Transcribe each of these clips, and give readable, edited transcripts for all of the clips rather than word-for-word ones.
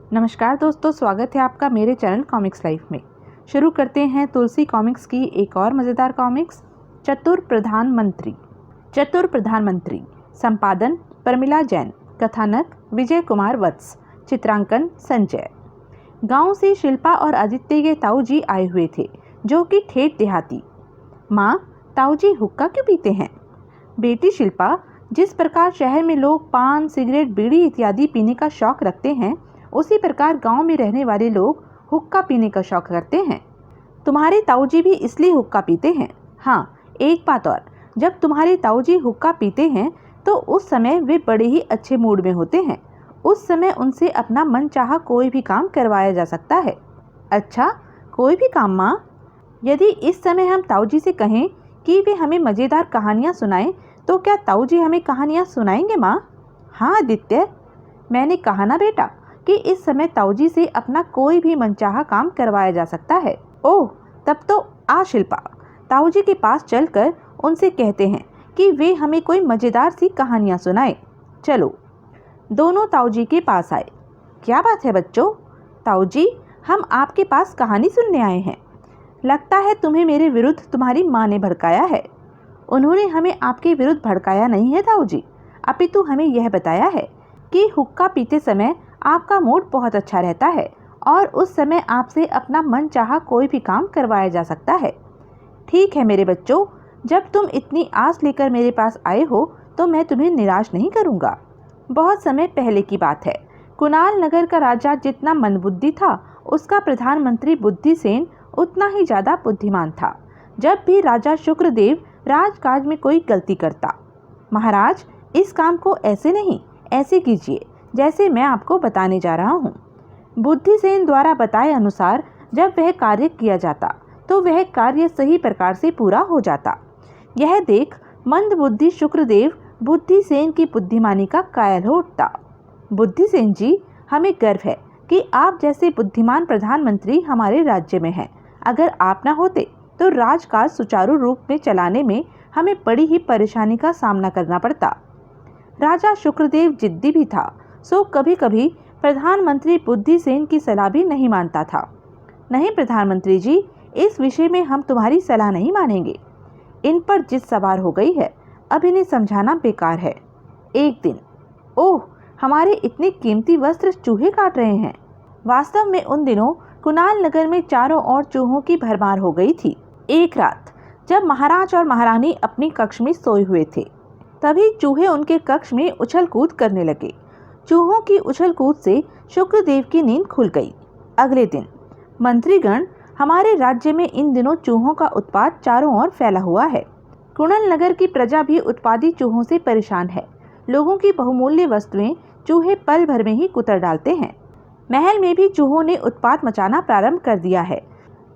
नमस्कार दोस्तों, स्वागत है आपका मेरे चैनल कॉमिक्स लाइफ में। शुरू करते हैं तुलसी कॉमिक्स की एक और मज़ेदार कॉमिक्स, चतुर प्रधानमंत्री। चतुर प्रधानमंत्री, संपादन प्रमिला जैन, कथानक विजय कुमार वत्स, चित्रांकन संजय। गांव से शिल्पा और आदित्य के ताऊ जी आए हुए थे, जो कि ठेठ देहाती। माँ, ताऊ जी हुक्का क्यों पीते हैं? बेटी शिल्पा, जिस प्रकार शहर में लोग पान, सिगरेट, बीड़ी इत्यादि पीने का शौक रखते हैं, उसी प्रकार गांव में रहने वाले लोग हुक्का पीने का शौक रखते हैं। तुम्हारे ताऊजी भी इसलिए हुक्का पीते हैं। हाँ, एक बात और, जब तुम्हारे ताऊजी हुक्का पीते हैं तो उस समय वे बड़े ही अच्छे मूड में होते हैं। उस समय उनसे अपना मनचाहा कोई भी काम करवाया जा सकता है। अच्छा, कोई भी काम माँ? यदि इस समय हम ताऊजी से कहें कि वे हमें मज़ेदार कहानियाँ सुनाएं, तो क्या ताऊजी हमें कहानियाँ सुनाएंगे माँ? हाँ आदित्य, मैंने कहा ना बेटा कि इस समय ताऊजी से अपना कोई भी मनचाहा काम करवाया जा सकता है। ओह, तब तो आ शिल्पा, ताऊजी के पास चलकर उनसे कहते हैं कि वे हमें कोई मज़ेदार सी कहानियाँ सुनाए। चलो। दोनों ताऊजी के पास आए। क्या बात है बच्चों? ताऊजी, हम आपके पास कहानी सुनने आए हैं। लगता है तुम्हें मेरे विरुद्ध तुम्हारी माँ ने भड़काया है। उन्होंने हमें आपके विरुद्ध भड़काया नहीं है ताऊजी, अपितु हमें यह बताया है कि हुक्का पीते समय आपका मूड बहुत अच्छा रहता है और उस समय आपसे अपना मन चाहा कोई भी काम करवाया जा सकता है। ठीक है मेरे बच्चों, जब तुम इतनी आस लेकर मेरे पास आए हो तो मैं तुम्हें निराश नहीं करूँगा। बहुत समय पहले की बात है, कुणाल नगर का राजा जितना मंदबुद्धि था, उसका प्रधानमंत्री बुद्धिसेन उतना ही ज़्यादा बुद्धिमान था। जब भी राजा शुक्रदेव राजकाज में कोई गलती करता, महाराज इस काम को ऐसे नहीं, ऐसे कीजिए जैसे मैं आपको बताने जा रहा हूँ। बुद्धिसेन द्वारा बताए अनुसार जब वह कार्य किया जाता तो वह कार्य सही प्रकार से पूरा हो जाता। यह देख मंदबुद्धि शुक्रदेव बुद्धिसेन की बुद्धिमानी का कायल हो उठता। बुद्धिसेन जी, हमें गर्व है कि आप जैसे बुद्धिमान प्रधानमंत्री हमारे राज्य में हैं। अगर आप न होते तो राजकाज सुचारू रूप में चलाने में हमें बड़ी ही परेशानी का सामना करना पड़ता। राजा शुक्रदेव जिद्दी भी था, सो कभी कभी प्रधानमंत्री बुद्धिसेन की सलाह भी नहीं मानता था। नहीं प्रधानमंत्री जी, इस विषय में हम तुम्हारी सलाह नहीं मानेंगे। इन पर जिद सवार हो गई है, अब इन्हें समझाना बेकार है। एक दिन, ओह, हमारे इतने कीमती वस्त्र चूहे काट रहे हैं। वास्तव में उन दिनों कुणाल नगर में चारों ओर चूहों की भरमार हो गई थी। एक रात जब महाराज और महारानी अपनी कक्ष में सोए हुए थे, तभी चूहे उनके कक्ष में उछल कूद करने लगे। चूहों की उछल कूद से शुक्रदेव की नींद खुल गई। अगले दिन, मंत्रीगण, हमारे राज्य में इन दिनों चूहों का उत्पात चारों ओर फैला हुआ है। कुणाल नगर की प्रजा भी उत्पादी चूहों से परेशान है। लोगों की बहुमूल्य वस्तुएं चूहे पल भर में ही कुतर डालते हैं। महल में भी चूहों ने उत्पात मचाना प्रारंभ कर दिया है।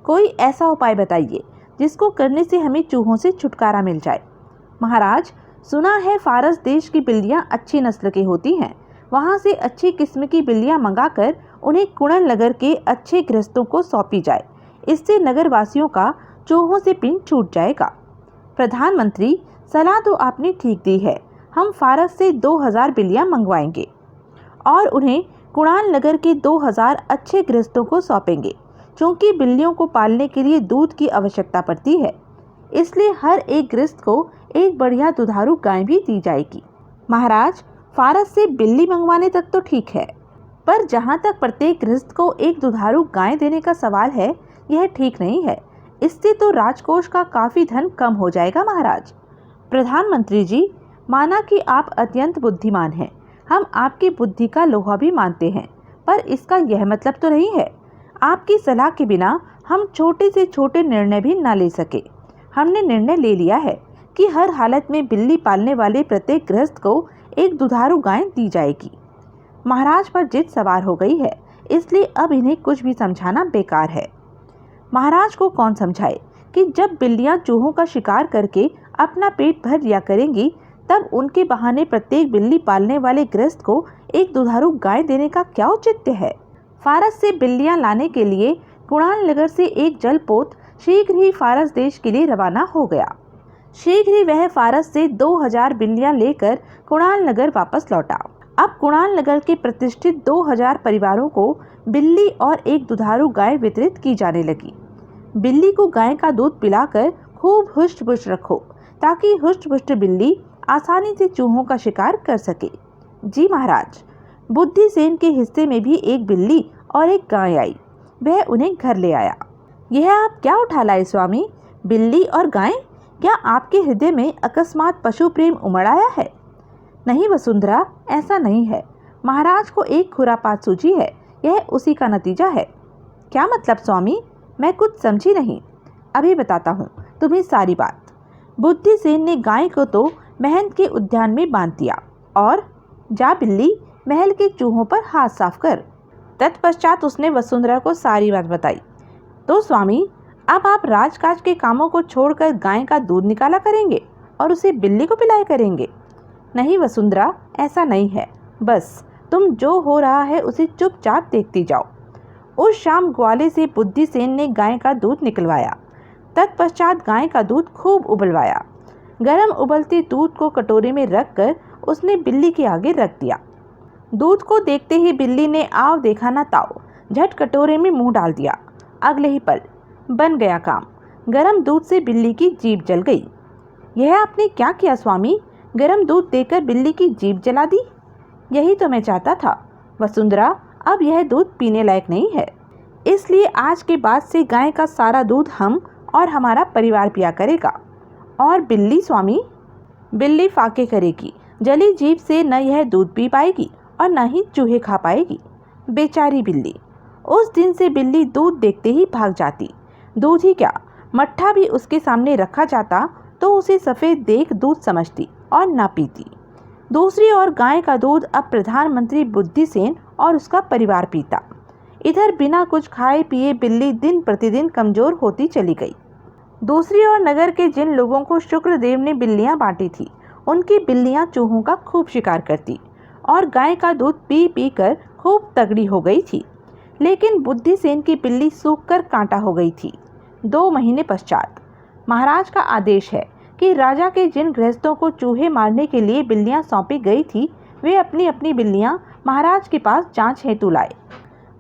कोई ऐसा उपाय बताइए जिसको करने से हमें चूहों से छुटकारा मिल जाए। महाराज, सुना है फारस देश की बिल्लियां अच्छी नस्ल की होती हैं। वहां से अच्छी किस्म की बिल्लियां मंगाकर उन्हें कुणाल नगर के अच्छे गृहस्थों को सौंपी जाए। इससे नगरवासियों का चूहों से पिंड छूट जाएगा। प्रधानमंत्री, सलाह तो आपने ठीक दी है। हम फारस से 2000 बिल्लियां मंगवाएंगे और उन्हें कुणाल नगर के 2000 अच्छे गृहस्थों को सौंपेंगे। क्योंकि बिल्लियों को पालने के लिए दूध की आवश्यकता पड़ती है, इसलिए हर एक गृहस्थ को एक बढ़िया दुधारू गाय भी दी जाएगी। महाराज, फारस से बिल्ली मंगवाने तक तो ठीक है, पर जहाँ तक प्रत्येक गृहस्थ को एक दुधारू गाय देने का सवाल है, यह ठीक नहीं है। इससे तो राजकोष का काफ़ी धन कम हो जाएगा। महाराज, प्रधानमंत्री जी, माना कि आप अत्यंत बुद्धिमान हैं, हम आपकी बुद्धि का लोहा भी मानते हैं, पर इसका यह मतलब तो नहीं है आपकी सलाह के बिना हम छोटे से छोटे निर्णय भी ना ले सके। हमने निर्णय ले लिया है कि हर हालत में बिल्ली पालने वाले प्रत्येक गृहस्थ को एक दुधारू गाय दी जाएगी। महाराज पर जिद सवार हो गई है, इसलिए अब इन्हें कुछ भी समझाना बेकार है। महाराज को कौन समझाए कि जब बिल्लियां चूहों का शिकार करके अपना पेट भर लिया करेंगी, तब उनके बहाने प्रत्येक बिल्ली पालने वाले गृहस्थ को एक दुधारू गाय देने का क्या औचित्य है। फारस से बिल्लियां लाने के लिए कुणाल नगर से एक जलपोत शीघ्र ही फारस देश के लिए रवाना हो गया। शीघ्र ही वह फारस से 2000 बिल्लियां लेकर कुणाल नगर वापस लौटा। अब कुणाल नगर के प्रतिष्ठित 2000 परिवारों को बिल्ली और एक दुधारू गाय वितरित की जाने लगी। बिल्ली को गाय का दूध पिलाकर खूब हुष्ट पुष्ट रखो ताकि हुष्ट पुष्ट बिल्ली आसानी से चूहों का शिकार कर सके। जी महाराज। बुद्धिसेन के हिस्से में भी एक बिल्ली और एक गाय आई। वह उन्हें घर ले आया। यह आप क्या उठा लाए स्वामी? बिल्ली और गाय? क्या आपके हृदय में अकस्मात पशु प्रेम उमड़ आया है? नहीं वसुंधरा, ऐसा नहीं है। महाराज को एक खुरापात सूझी है, यह उसी का नतीजा है। क्या मतलब स्वामी? मैं कुछ समझी नहीं। अभी बताता हूँ तुम्हें सारी बात। बुद्धिसेन ने गाय को तो महल के उद्यान में बांध दिया और जा बिल्ली, महल के चूहों पर हाथ साफ कर। तत्पश्चात उसने वसुंधरा को सारी बात बताई। तो स्वामी, अब आप राजकाज के कामों को छोड़कर गाय का दूध निकाला करेंगे और उसे बिल्ली को पिलाया करेंगे? नहीं वसुंधरा, ऐसा नहीं है। बस तुम जो हो रहा है उसे चुपचाप देखती जाओ। उस शाम ग्वाले से बुद्धिसेन ने गाय का दूध निकलवाया। तत्पश्चात गाय का दूध खूब उबलवाया। गरम उबलते दूध को कटोरे में रखकर उसने बिल्ली के आगे रख दिया। दूध को देखते ही बिल्ली ने आव देखा ना ताव, झट कटोरे में मुंह डाल दिया। अगले ही पल बन गया काम। गरम दूध से बिल्ली की जीभ जल गई। यह आपने क्या किया स्वामी? गरम दूध देकर बिल्ली की जीभ जला दी? यही तो मैं चाहता था वसुंधरा। अब यह दूध पीने लायक नहीं है, इसलिए आज के बाद से गाय का सारा दूध हम और हमारा परिवार पिया करेगा। और बिल्ली स्वामी? बिल्ली फाके करेगी। जली जीभ से न यह दूध पी पाएगी और न ही चूहे खा पाएगी। बेचारी बिल्ली। उस दिन से बिल्ली दूध देखते ही भाग जाती। दूध ही क्या, मट्ठा भी उसके सामने रखा जाता तो उसे सफ़ेद देख दूध समझती और ना पीती। दूसरी ओर गाय का दूध अब प्रधानमंत्री बुद्धिसेन और उसका परिवार पीता। इधर बिना कुछ खाए पिए बिल्ली दिन प्रतिदिन कमज़ोर होती चली गई। दूसरी ओर नगर के जिन लोगों को शुक्रदेव ने बिल्लियां बांटी थी, उनकी बिल्लियां चूहों का खूब शिकार करती और गाय का दूध पी पी कर खूब तगड़ी हो गई थी। लेकिन बुद्धिसेन की बिल्ली सूख कर कांटा हो गई थी। 2 महीने पश्चात महाराज का आदेश है कि राजा के जिन गृहस्थों को चूहे मारने के लिए बिल्लियां सौंपी गई थी, वे अपनी अपनी बिल्लियां महाराज के पास जांच हेतु लाए।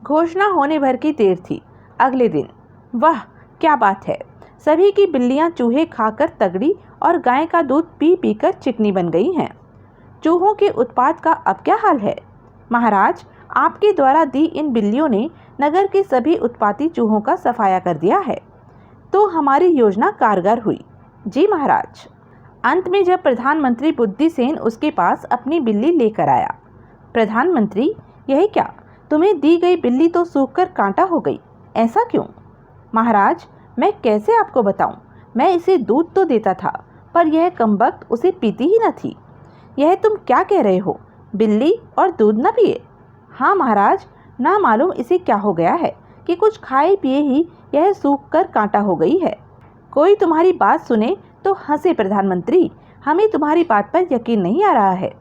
घोषणा होने भर की देर थी। अगले दिन, वाह क्या बात है, सभी की बिल्लियां चूहे खाकर तगड़ी और गाय का दूध पी पी कर चिकनी बन गई हैं। चूहों के उत्पात का अब क्या हाल है? महाराज, आपके द्वारा दी इन बिल्लियों ने नगर के सभी उत्पाती चूहों का सफाया कर दिया है, तो हमारी योजना कारगर हुई। जी महाराज। अंत में जब प्रधानमंत्री बुद्धिसेन उसके पास अपनी बिल्ली लेकर आया। प्रधानमंत्री, यही क्या, तुम्हें दी गई बिल्ली तो सूखकर कांटा हो गई, ऐसा क्यों? महाराज, मैं कैसे आपको बताऊं? मैं इसे दूध तो देता था, पर यह कमबख्त उसे पीती ही न थी। यह तुम क्या कह रहे हो? बिल्ली और दूध न पिए? हाँ महाराज, ना मालूम इसे क्या हो गया है कि कुछ खाए पिए ही यह सूख कर कांटा हो गई है। कोई तुम्हारी बात सुने तो हंसे प्रधानमंत्री, हमें तुम्हारी बात पर यकीन नहीं आ रहा है।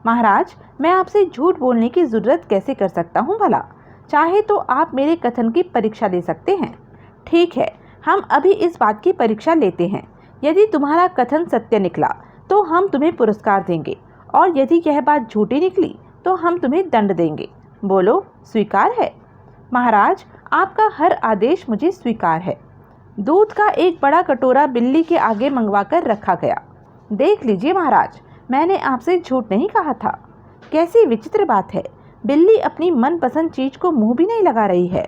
महाराज, मैं आपसे झूठ बोलने की ज़रूरत कैसे कर सकता हूँ भला? चाहे तो आप मेरे कथन की परीक्षा ले सकते हैं। ठीक है, हम अभी इस बात की परीक्षा लेते हैं। यदि तुम्हारा कथन सत्य निकला तो हम तुम्हें पुरस्कार देंगे, और यदि यह बात झूठी निकली तो हम तुम्हें दंड देंगे। बोलो, स्वीकार है? महाराज, आपका हर आदेश मुझे स्वीकार है। दूध का एक बड़ा कटोरा बिल्ली के आगे मंगवाकर रखा गया। देख लीजिए महाराज, मैंने आपसे झूठ नहीं कहा था। कैसी विचित्र बात है, बिल्ली अपनी मनपसंद चीज को मुंह भी नहीं लगा रही है।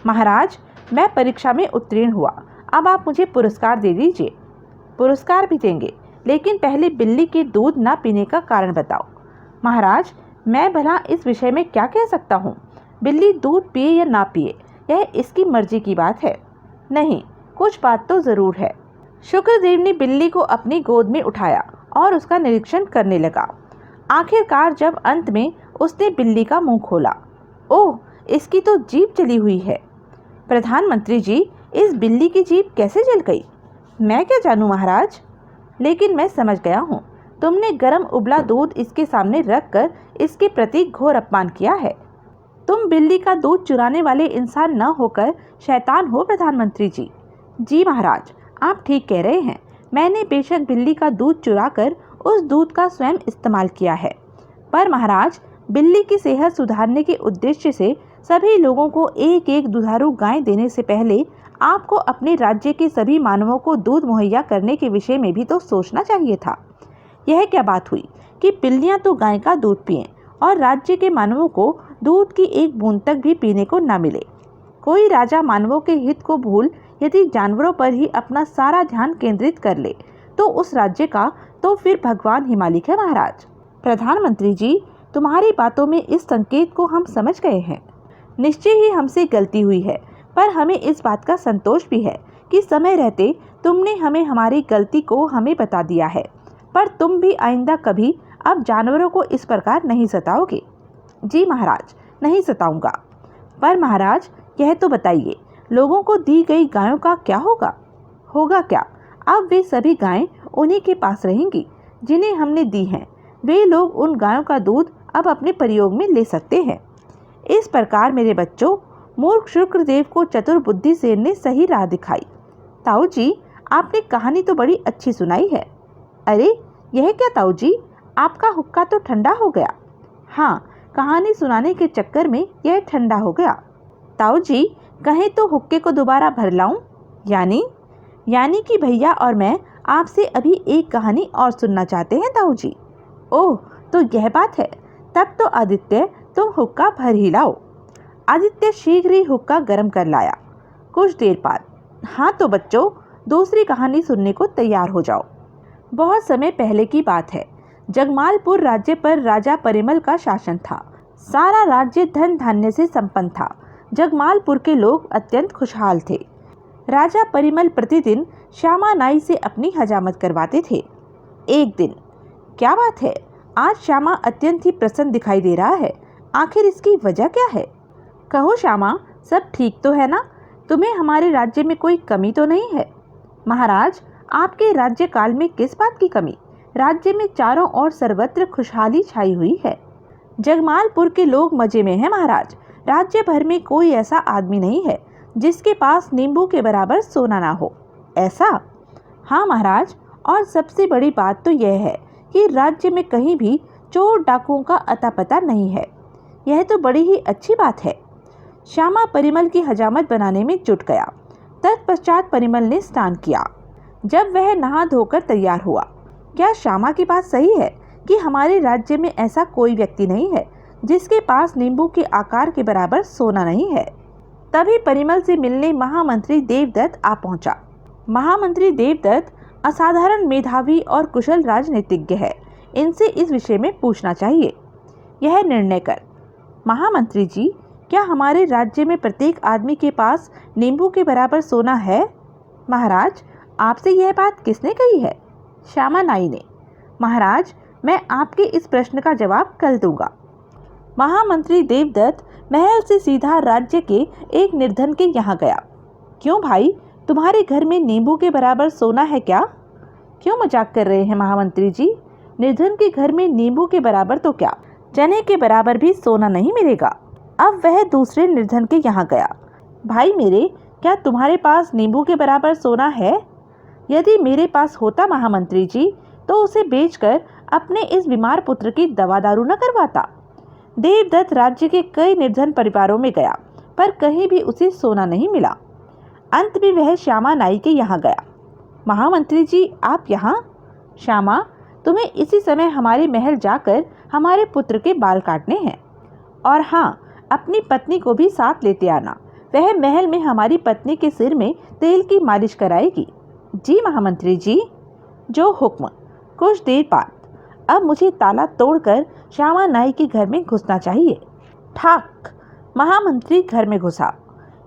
महाराज, मैं परीक्षा में उत्तीर्ण हुआ, अब आप मुझे पुरस्कार दे दीजिए। पुरस्कार भी देंगे, लेकिन पहले बिल्ली के दूध ना पीने का कारण बताओ। महाराज, मैं भला इस विषय में क्या कह सकता हूँ? बिल्ली दूध पिए या ना पिए, यह इसकी मर्जी की बात है। नहीं, कुछ बात तो ज़रूर है। शुक्रदेव ने बिल्ली को अपनी गोद में उठाया और उसका निरीक्षण करने लगा। आखिरकार जब अंत में उसने बिल्ली का मुंह खोला, ओह, इसकी तो जीभ जली हुई है। प्रधानमंत्री जी, इस बिल्ली की जीभ कैसे जल गई? मैं क्या जानूं महाराज, लेकिन मैं समझ गया हूँ। तुमने गरम उबला दूध इसके सामने रखकर इसके प्रति घोर अपमान किया है। तुम बिल्ली का दूध चुराने वाले इंसान न होकर शैतान हो प्रधानमंत्री जी। जी महाराज, आप ठीक कह रहे हैं। मैंने बेशक बिल्ली का दूध चुराकर उस दूध का स्वयं इस्तेमाल किया है, पर महाराज, बिल्ली की सेहत सुधारने के उद्देश्य से सभी लोगों को एक एक दुधारू गाय देने से पहले आपको अपने राज्य के सभी मानवों को दूध मुहैया करने के विषय में भी तो सोचना चाहिए था। यह क्या बात हुई कि बिल्लियां तो गाय का दूध पिएं और राज्य के मानवों को दूध की एक बूंद तक भी पीने को न मिले। कोई राजा मानवों के हित को भूल यदि जानवरों पर ही अपना सारा ध्यान केंद्रित कर ले तो उस राज्य का तो फिर भगवान ही मालिक है महाराज। प्रधानमंत्री जी, तुम्हारी बातों में इस संकेत को हम समझ गए हैं। निश्चय ही हमसे गलती हुई है, पर हमें इस बात का संतोष भी है कि समय रहते तुमने हमें हमारी गलती को हमें बता दिया है। पर तुम भी आइंदा कभी अब जानवरों को इस प्रकार नहीं सताओगे। जी महाराज, नहीं सताऊंगा। पर महाराज, यह तो बताइए, लोगों को दी गई गायों का क्या होगा? होगा क्या? अब वे सभी गायें उन्हीं के पास रहेंगी जिन्हें हमने दी हैं। वे लोग उन गायों का दूध अब अपने प्रयोग में ले सकते हैं। इस प्रकार मेरे बच्चों, मूर्ख शुक्रदेव को चतुर बुद्धि सेन ने सही राह दिखाई। ताऊ जी, आपने कहानी तो बड़ी अच्छी सुनाई है। अरे यह क्या ताऊ जी, आपका हुक्का तो ठंडा हो गया। हाँ, कहानी सुनाने के चक्कर में यह ठंडा हो गया। ताऊ जी, कहें तो हुक्के को दोबारा भर लाऊं? यानी कि भैया और मैं आपसे अभी एक कहानी और सुनना चाहते हैं ताऊ जी। ओह, तो यह बात है। तब तो आदित्य, तुम हुक्का भर ही लाओ। आदित्य शीघ्र ही हुक्का गर्म कर लाया। कुछ देर बाद, हाँ तो बच्चों, दूसरी कहानी सुनने को तैयार हो जाओ। बहुत समय पहले की बात है। जगमालपुर राज्य पर राजा परिमल का शासन था। सारा राज्य धन धान्य से संपन्न था। जगमालपुर के लोग अत्यंत खुशहाल थे। राजा परिमल प्रतिदिन श्यामा नाई से अपनी हजामत करवाते थे। एक दिन, क्या बात है, आज श्यामा अत्यंत ही प्रसन्न दिखाई दे रहा है। आखिर इसकी वजह क्या है? कहो श्यामा, सब ठीक तो है ना? तुम्हें हमारे राज्य में कोई कमी तो नहीं है? महाराज, आपके राज्य काल में किस बात की कमी? राज्य में चारों ओर सर्वत्र खुशहाली छाई हुई है। जगमालपुर के लोग मजे में हैं महाराज। राज्य भर में कोई ऐसा आदमी नहीं है जिसके पास नींबू के बराबर सोना ना हो। ऐसा? हाँ महाराज, और सबसे बड़ी बात तो यह है कि राज्य में कहीं भी चोर डाकुओं का अता पता नहीं है। यह तो बड़ी ही अच्छी बात है। श्यामा परिमल की हजामत बनाने में जुट गया। तत्पश्चात परिमल ने स्नान किया। जब वह नहा धोकर तैयार हुआ, क्या श्यामा की बात सही है कि हमारे राज्य में ऐसा कोई व्यक्ति नहीं है जिसके पास नींबू के आकार के बराबर सोना नहीं है? तभी परिमल से मिलने महामंत्री देवदत्त आ पहुंचा। महामंत्री देवदत्त असाधारण मेधावी और कुशल राजनीतिज्ञ है। इनसे इस विषय में पूछना चाहिए। यह निर्णय कर। महामंत्री जी, क्या हमारे राज्य में प्रत्येक आदमी के पास नींबू के बराबर सोना है? महाराज, आपसे यह बात किसने कही है? श्यामा नाई ने। महाराज, मैं आपके इस प्रश्न का जवाब कल दूंगा। महामंत्री देवदत्त महल से सीधा राज्य के एक निर्धन के यहाँ गया। क्यों भाई, तुम्हारे घर में नींबू के बराबर सोना है क्या? क्यों मजाक कर रहे हैं महामंत्री जी? निर्धन के घर में नींबू के बराबर तो क्या, चने के बराबर भी सोना नहीं मिलेगा। अब वह दूसरे निर्धन के यहाँ गया। भाई मेरे, क्या तुम्हारे पास नींबू के बराबर सोना है? यदि मेरे पास होता महामंत्री जी, तो उसे बेचकर अपने इस बीमार पुत्र की दवा दारू न करवाता। देवदत्त राज्य के कई निर्धन परिवारों में गया, पर कहीं भी उसे सोना नहीं मिला। अंत में वह श्यामा नाई के यहाँ गया। महामंत्री जी, आप यहाँ? श्यामा, तुम्हें इसी समय हमारे महल जाकर हमारे पुत्र के बाल काटने हैं। और हाँ, अपनी पत्नी को भी साथ लेते आना। वह महल में हमारी पत्नी के सिर में तेल की मालिश कराएगी। जी महामंत्री जी, जो हुक्म। कुछ देर बाद, अब मुझे ताला तोड़कर श्यामा नाई के घर में घुसना चाहिए। ठाक! महामंत्री घर में घुसा।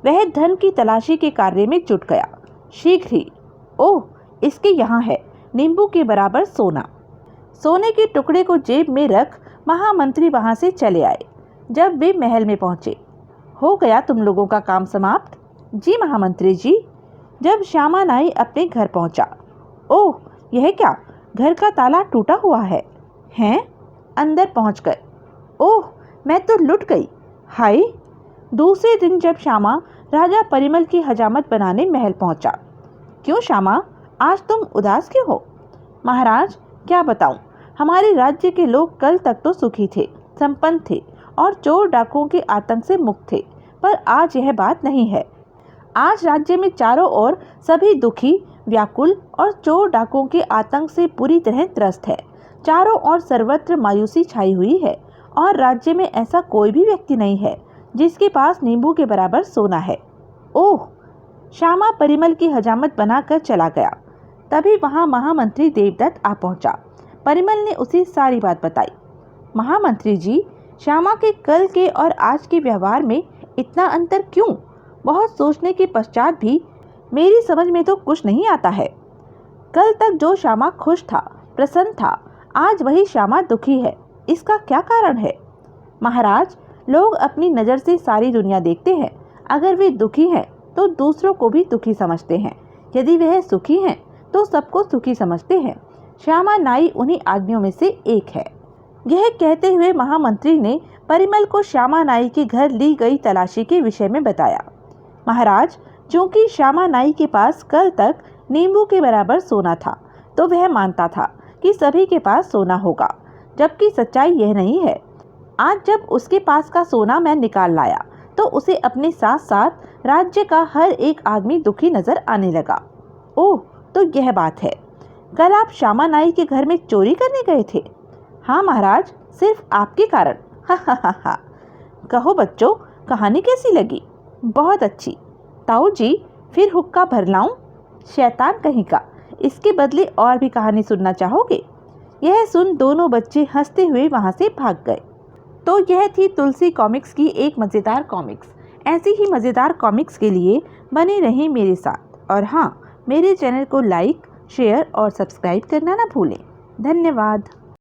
वह धन की तलाशी के कार्य में जुट गया। शीघ्र ही, ओह, इसके यहाँ है नींबू के बराबर सोना। सोने के टुकड़े को जेब में रख महामंत्री वहां से चले आए। जब वे महल में पहुंचे, हो गया तुम लोगों का काम समाप्त? जी महामंत्री जी। जब श्यामा नाई अपने घर पहुंचा, ओह, यह क्या, घर का ताला टूटा हुआ है। हैं? अंदर पहुंचकर, ओह, मैं तो लुट गई। हाय! दूसरे दिन जब श्यामा राजा परिमल की हजामत बनाने महल पहुंचा। क्यों श्यामा, आज तुम उदास क्यों हो? महाराज, क्या बताऊं, हमारे राज्य के लोग कल तक तो सुखी थे, संपन्न थे और चोर डाकुओं के आतंक से मुक्त थे। पर आज यह बात नहीं है। आज राज्य में चारों ओर सभी दुखी, व्याकुल और चोर डाकुओं के आतंक से पूरी तरह त्रस्त है। चारों ओर सर्वत्र मायूसी छाई हुई है और राज्य में ऐसा कोई भी व्यक्ति नहीं है जिसके पास नींबू के बराबर सोना है। ओह! श्यामा परिमल की हजामत बनाकर चला गया। तभी वहां महामंत्री देवदत्त आ पहुंचा। परिमल ने उसे सारी बात बताई। महामंत्री जी, श्यामा के कल के और आज के व्यवहार में इतना अंतर क्यों? बहुत सोचने के पश्चात भी मेरी समझ में तो कुछ नहीं आता है। कल तक जो श्यामा खुश था, प्रसन्न था, आज वही श्यामा दुखी है। इसका क्या कारण है? महाराज, लोग अपनी नज़र से सारी दुनिया देखते हैं। अगर वे दुखी हैं तो दूसरों को भी दुखी समझते हैं। यदि वह सुखी हैं तो सबको सुखी समझते हैं। श्यामा नाई उन्हीं आदमियों में से एक है। यह कहते हुए महामंत्री ने परिमल को श्यामा नाई के घर ली गई तलाशी के विषय में बताया। महाराज, चूंकि श्यामा नाई के पास कल तक नींबू के बराबर सोना था, तो वह मानता था कि सभी के पास सोना होगा, जबकि सच्चाई यह नहीं है। आज जब उसके पास का सोना मैं निकाल लाया तो उसे अपने साथ साथ राज्य का हर एक आदमी दुखी नजर आने लगा। ओह, तो यह बात है। कल आप श्यामा नाई के घर में चोरी करने गए थे? हाँ महाराज, सिर्फ आपके कारण। हा हा हा हा। कहो बच्चों, कहानी कैसी लगी? बहुत अच्छी। ताऊ जी, फिर हुक्का भर लाऊं? शैतान कहीं का, इसके बदले और भी कहानी सुनना चाहोगे? यह सुन दोनों बच्चे हंसते हुए वहां से भाग गए। तो यह थी तुलसी कॉमिक्स की एक मज़ेदार कॉमिक्स। ऐसी ही मज़ेदार कॉमिक्स के लिए बने रहें मेरे साथ। और हाँ, मेरे चैनल को लाइक, शेयर और सब्सक्राइब करना ना भूलें। धन्यवाद।